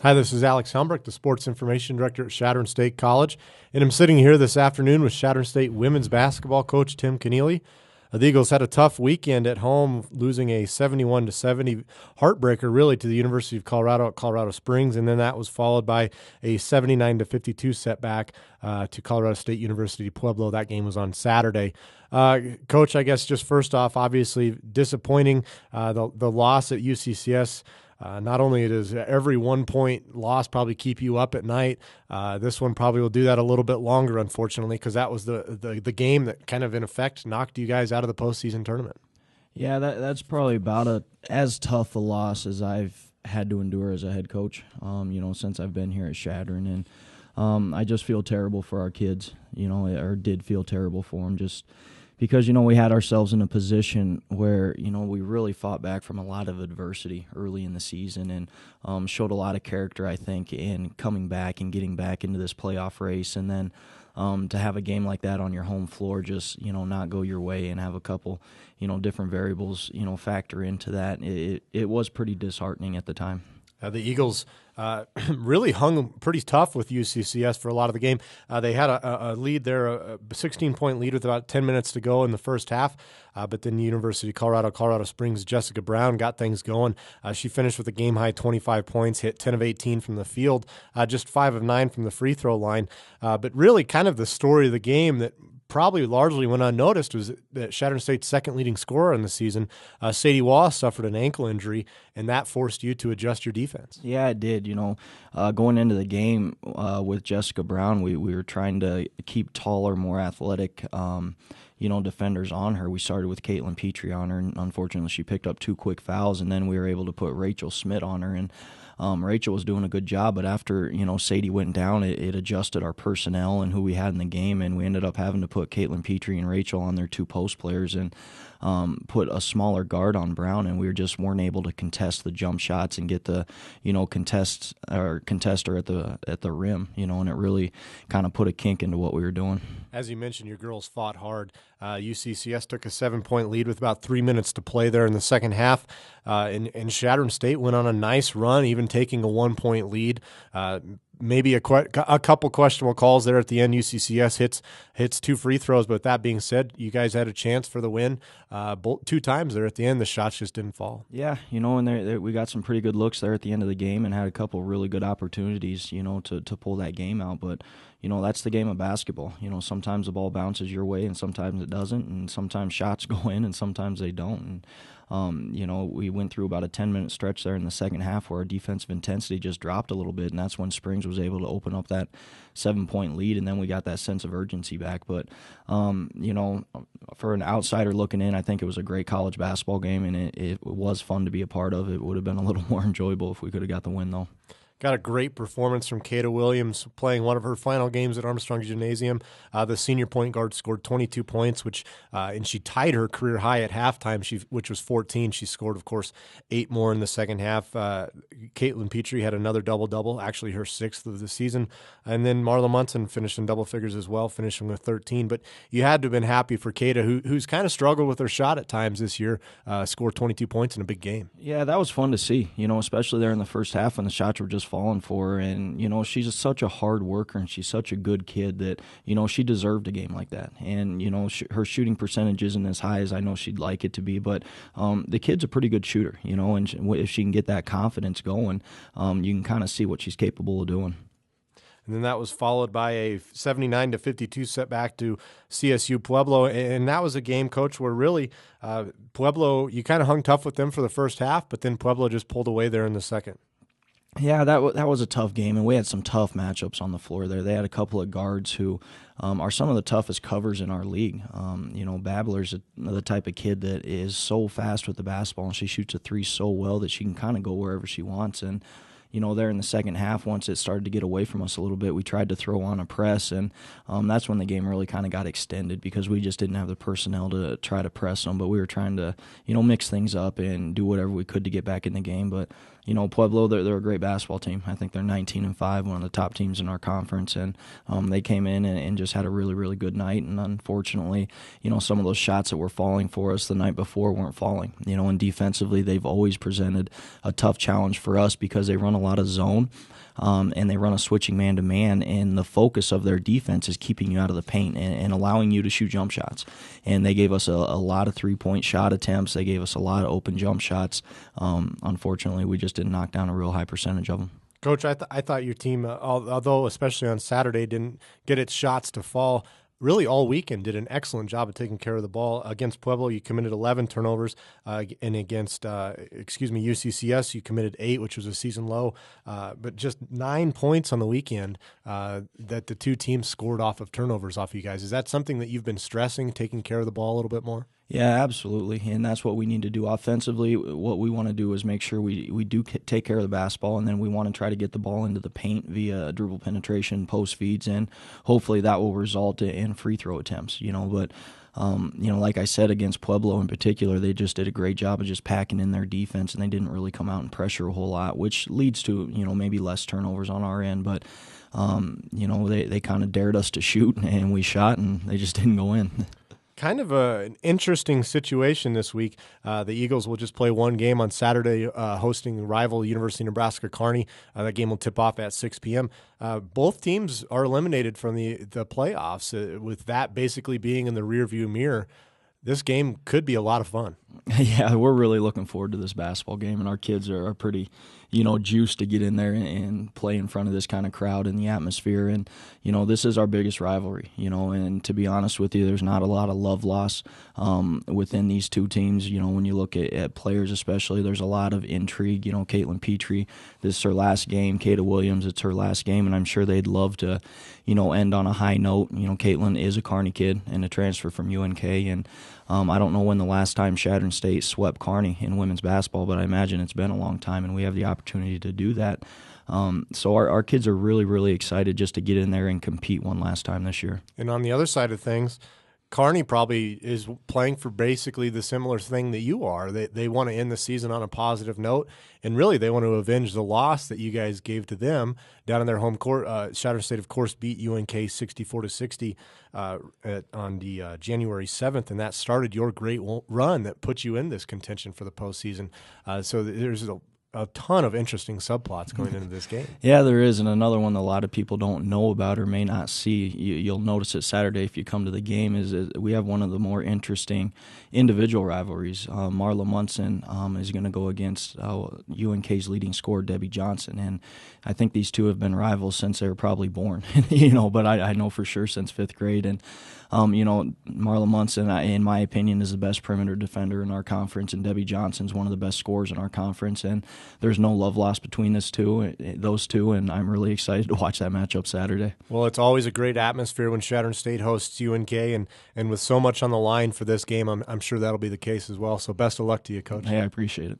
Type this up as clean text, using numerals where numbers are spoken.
Hi, this is Alex Helmbrick, the Sports Information Director at Chadron State College, and I'm sitting here this afternoon with Chadron State women's basketball coach Tim Keneally. The Eagles had a tough weekend at home, losing a 71-70 heartbreaker, really, to the University of Colorado at Colorado Springs, and then that was followed by a 79-52 setback to Colorado State University Pueblo. That game was on Saturday. Coach, I guess just first off, obviously disappointing, the loss at UCCS. Not only does every 1 point loss probably keep you up at night, this one probably will do that a little bit longer, unfortunately, because that was the game that kind of, in effect, knocked you guys out of the postseason tournament. Yeah, that's probably about as tough a loss as I've had to endure as a head coach, since I've been here at Chadron. And I just feel terrible for our kids, or did feel terrible for them, just because, we had ourselves in a position where, we really fought back from a lot of adversity early in the season and showed a lot of character, I think, in coming back and getting back into this playoff race. And then to have a game like that on your home floor just, not go your way and have a couple, different variables, factor into that, it was pretty disheartening at the time. The Eagles really hung pretty tough with UCCS for a lot of the game. They had a lead there, a 16-point lead with about 10 minutes to go in the first half, but then the University of Colorado Springs' Jessica Brown got things going. She finished with a game-high 25 points, hit 10 of 18 from the field, just 5 of 9 from the free throw line. But really kind of the story of the game that probably largely went unnoticed was that Chadron State's second leading scorer in the season, Sadie Wallace, suffered an ankle injury, and that forced you to adjust your defense. Yeah, it did. Going into the game with Jessica Brown, we were trying to keep taller, more athletic, defenders on her. We started with Caitlin Petrie on her, and unfortunately she picked up 2 quick fouls, and then we were able to put Rachel Smith on her, and Rachel was doing a good job, but after, Sadie went down, it adjusted our personnel and who we had in the game, and we ended up having to put Caitlin Petrie and Rachel on their 2 post players and put a smaller guard on Brown, and we just weren't able to contest the jump shots and get the, contest her at the rim, and it really kind of put a kink into what we were doing. As you mentioned, your girls fought hard. UCCS took a 7-point lead with about 3 minutes to play there in the second half, and Chadron State went on a nice run, even taking a 1-point lead. Maybe a couple questionable calls there at the end. UCCS hits 2 free throws, but that being said, you guys had a chance for the win 2 times there at the end. The shots just didn't fall. Yeah, and we got some pretty good looks there at the end of the game and had a couple really good opportunities, to pull that game out. But, that's the game of basketball. Sometimes the ball bounces your way and sometimes it doesn't, and sometimes shots go in and sometimes they don't. And we went through about a 10-minute stretch there in the second half where our defensive intensity just dropped a little bit, and that's when Springs was able to open up that 7-point lead, and then we got that sense of urgency back. But, for an outsider looking in, I think it was a great college basketball game, and it was fun to be a part of. It would have been a little more enjoyable if we could have got the win, though. Got a great performance from Kata Williams playing one of her final games at Armstrong Gymnasium. The senior point guard scored 22 points, and she tied her career high at halftime, which was 14. She scored, of course, 8 more in the second half. Caitlin Petrie had another double-double, actually her 6th of the season. And then Marla Munson finished in double figures as well, finishing with 13. But you had to have been happy for Kata, who's kind of struggled with her shot at times this year, scored 22 points in a big game. Yeah, that was fun to see, especially there in the first half when the shots were just falling for her. And, she's just such a hard worker and she's such a good kid that, she deserved a game like that. And, her shooting percentage isn't as high as I know she'd like it to be, but the kid's a pretty good shooter, and if she can get that confidence going, you can kind of see what she's capable of doing. And then that was followed by a 79-52 setback to CSU Pueblo. And that was a game, Coach, where really Pueblo, you kind of hung tough with them for the first half, but then Pueblo just pulled away there in the second. Yeah, that was a tough game, and we had some tough matchups on the floor there. They had a couple of guards who are some of the toughest covers in our league. Babbler's the type of kid that is so fast with the basketball, and she shoots a 3 so well that she can kind of go wherever she wants. And there in the second half, once it started to get away from us a little bit, we tried to throw on a press, and that's when the game really kind of got extended because we just didn't have the personnel to try to press them. But we were trying to, mix things up and do whatever we could to get back in the game. But, Pueblo, they're a great basketball team. I think they're 19-5, one of the top teams in our conference, and they came in and just had a really, really good night. And unfortunately, some of those shots that were falling for us the night before weren't falling. And defensively, they've always presented a tough challenge for us because they run a lot of zone. And they run a switching man-to-man, and the focus of their defense is keeping you out of the paint and allowing you to shoot jump shots. And they gave us a lot of three-point shot attempts. They gave us a lot of open jump shots. Unfortunately, we just didn't knock down a real high percentage of them. Coach, I thought your team, although especially on Saturday, didn't get its shots to fall, really all weekend did an excellent job of taking care of the ball. Against Pueblo, you committed 11 turnovers, and against UCCS, you committed 8, which was a season low. But just 9 points on the weekend that the two teams scored off of turnovers off you guys. Is that something that you've been stressing, taking care of the ball a little bit more? Yeah, absolutely, and that's what we need to do offensively. What we want to do is make sure we do take care of the basketball, and then we want to try to get the ball into the paint via dribble penetration, post feeds, and hopefully that will result in free throw attempts. But like I said, against Pueblo in particular, they just did a great job of just packing in their defense, and they didn't really come out and pressure a whole lot, which leads to maybe less turnovers on our end. But they kind of dared us to shoot, and we shot, and they just didn't go in. Kind of an interesting situation this week. The Eagles will just play one game on Saturday, hosting rival University of Nebraska Kearney. That game will tip off at 6 p.m. Both teams are eliminated from the playoffs, with that basically being in the rearview mirror. This game could be a lot of fun. Yeah, we're really looking forward to this basketball game, and our kids are pretty, juiced to get in there and play in front of this kind of crowd and the atmosphere. And, this is our biggest rivalry, and to be honest with you, there's not a lot of love loss within these two teams. When you look at players especially, there's a lot of intrigue. Caitlin Petrie, this is her last game. Kata Williams, it's her last game, and I'm sure they'd love to, end on a high note. Caitlin is a Kearney kid and a transfer from UNK, and I don't know when the last time Chadron State swept Kearney in women's basketball, but I imagine it's been a long time, and we have the opportunity to do that. So our kids are really, really excited just to get in there and compete one last time this year. And on the other side of things, Kearney probably is playing for basically the similar thing that you are. They want to end the season on a positive note, and really they want to avenge the loss that you guys gave to them down in their home court. Chadron State, of course, beat UNK 64-60 on the January 7th, and that started your great run that put you in this contention for the postseason. So there's a ton of interesting subplots going into this game. Yeah, there is, and another one that a lot of people don't know about or may not see, you'll notice it Saturday if you come to the game, is we have one of the more interesting individual rivalries. Marla Munson is going to go against UNK's leading scorer, Debbie Johnson, and I think these two have been rivals since they were probably born, but I know for sure since 5th grade. And Marla Munson, in my opinion, is the best perimeter defender in our conference, and Debbie Johnson's one of the best scorers in our conference, and there's no love lost between those two, and I'm really excited to watch that matchup Saturday. Well, it's always a great atmosphere when Chadron State hosts UNK, and with so much on the line for this game, I'm sure that'll be the case as well. So best of luck to you, Coach. Hey, I appreciate it.